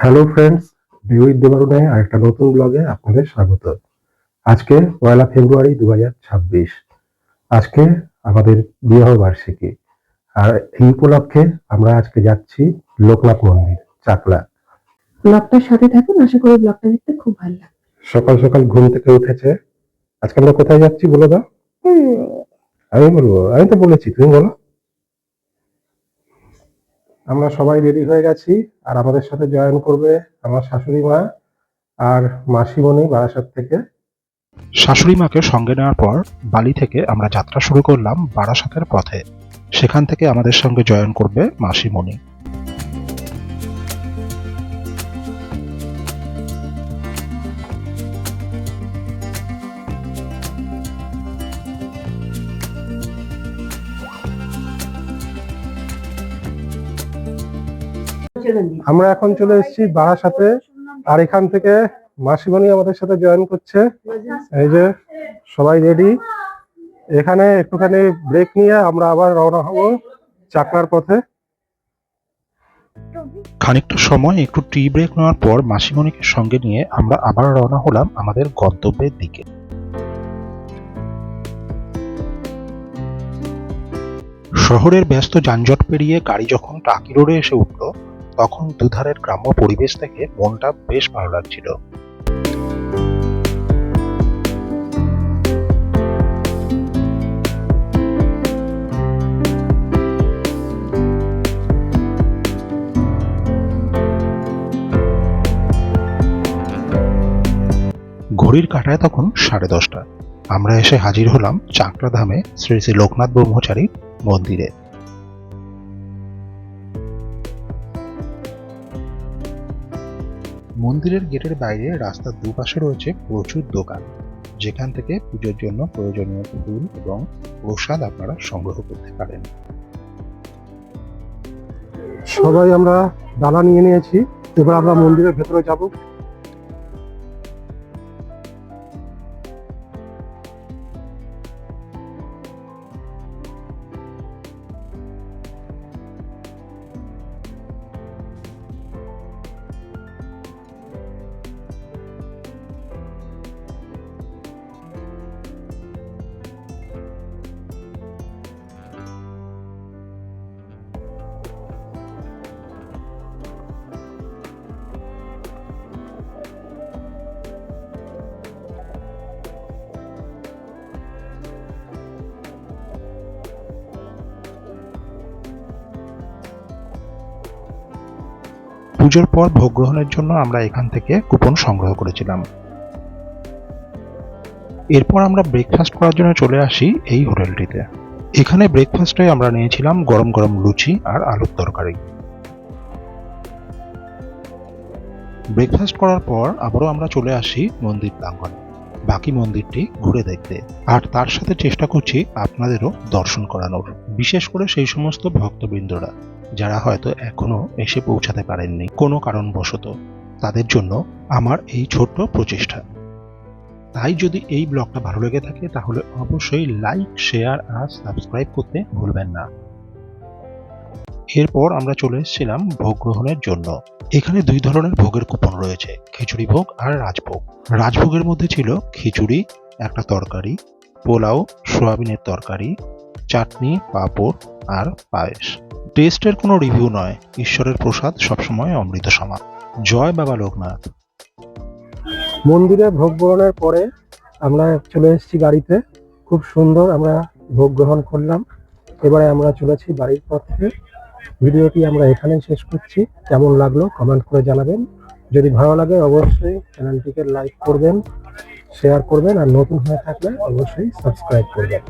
Hello friends, বিউইথ দেবারুণে আরেকটা নতুন ব্লগে আপনাদের স্বাগত। আজকে 1 ফেব্রুয়ারি 2026। আজকে আমাদের বিবাহ বার্ষিকী, আর এই উপলক্ষে আমরা আজকে যাচ্ছি লোকনাথ মন্দির, চাকলা। ব্লগটার সাথে থাকুন, আশা করি ব্লগটা দেখতে খুব ভালো লাগবে। সকাল সকাল ঘুম থেকে উঠেছে। আজকে আমরা কোথায় যাচ্ছি বলে দাও। আমি বলবো? আমি তো বলেছি, তুমি বলো। আমরা সবাই রেডি হয়ে গেছি, আর আমাদের সাথে জয়েন করবে আমার শাশুড়ি মা আর মাসিমণি বারাসাত থেকে। শাশুড়ি মাকে সঙ্গে নেওয়ার পর বালি থেকে আমরা যাত্রা শুরু করলাম বারাসাতের পথে। সেখান থেকে আমাদের সঙ্গে জয়েন করবে মাসিমণি। আমরা এখন চলে এসেছি বারাসাতে, আর এখান থেকে মাসিমণি আমাদের সাথে জয়েন করছে। এই যে সবাই রেডি। এখানে একটুখানি ব্রেক নিয়ে আমরা আবার রওনা হব চাকলার পথে। খানিকটা সময় একটু টি ব্রেক নেওয়ার পর মাসিমণিকে সঙ্গে নিয়ে আমরা আবার রওনা হলাম আমাদের গন্তব্যের দিকে। শহরের ব্যস্ত যানজট পেরিয়ে গাড়ি যখন টাকি রোডে এসে উঠল, তখন দুধারের গ্রাম্য পরিবেশ থেকে মনটা বেশ ভালো লাগছিল। ঘড়ির কাঁটায় তখন 10:30। আমরা এসে হাজির হলাম চাকলা ধামে শ্রী শ্রী লোকনাথ ব্রহ্মচারীর মন্দিরে। মন্দিরের গেটের বাইরে রাস্তার দুপাশে রয়েছে প্রচুর দোকান, যেখান থেকে পুজোর জন্য প্রয়োজনীয় ফুল এবং প্রসাদ আপনারা সংগ্রহ করতে পারেন। সবাই আমরা ডালা নিয়ে নিয়েছি, এবার আমরা মন্দিরের ভেতরে যাব। পুজোর পর ভোগ গ্রহণের জন্য আমরা এখান থেকে কুপন সংগ্রহ করেছিলাম। এরপর আমরা ব্রেকফাস্ট করার জন্য চলে আসি এই হোটেলটিতে। এখানে ব্রেকফাস্টে আমরা নিয়েছিলাম গরম গরম লুচি আর আলুর তরকারি। ব্রেকফাস্ট করার পর আবারও আমরা চলে আসি মন্দির প্রাঙ্গণে, বাকি মন্দিরটি ঘুরে দেখতে, আর তার সাথে চেষ্টা করছি আপনাদেরও দর্শন করানোর, বিশেষ করে সেই সমস্ত ভক্তবৃন্দরা যারা হয়তো এখনো এসে পৌঁছাতে পারেননি কোনো কারণবশত। তাদের জন্য আমার এই ছোট্ট প্রচেষ্টা। তাই যদি এই ব্লগটা ভালো লেগে থাকে তাহলে অবশ্যই লাইক, শেয়ার আর সাবস্ক্রাইব করতে ভুলবেন না। এরপর আমরা চলে এসেছিলাম ভোগ গ্রহণের জন্য। এখানে 2 ধরনের ভোগের কুপন রয়েছে, খিচুড়ি ভোগ আর রাজভোগ। রাজভোগের মধ্যে ছিল খিচুড়ি, একটা তরকারি, পোলাও, সোয়াবিনের তরকারি, চাটনি, পাঁপড় আর পায়েস। টেস্টের কোনো রিভিউ নয়, ঈশ্বরের প্রসাদ সবসময় অমৃত সমান। জয় বাবা লোকনাথ। মন্দিরে ভোগ গ্রহণের পরে আমরা চলে এসেছি গাড়িতে। খুব সুন্দর আমরা ভোগ গ্রহণ করলাম। এবারে আমরা চলেছি বাড়ির পথে। ভিডিওটি আমরা এখানেই শেষ করছি। কেমন লাগলো কমেন্ট করে জানাবেন। যদি ভালো লাগে অবশ্যই চ্যানেলটিকে লাইক করবেন, শেয়ার করবেন, আর নতুন হয়ে থাকলে অবশ্যই সাবস্ক্রাইব করবেন।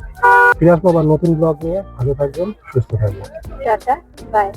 ফিরে আসবো আবার নতুন ব্লগ নিয়ে। ভালো থাকবেন, সুস্থ থাকবেন। Tata, by.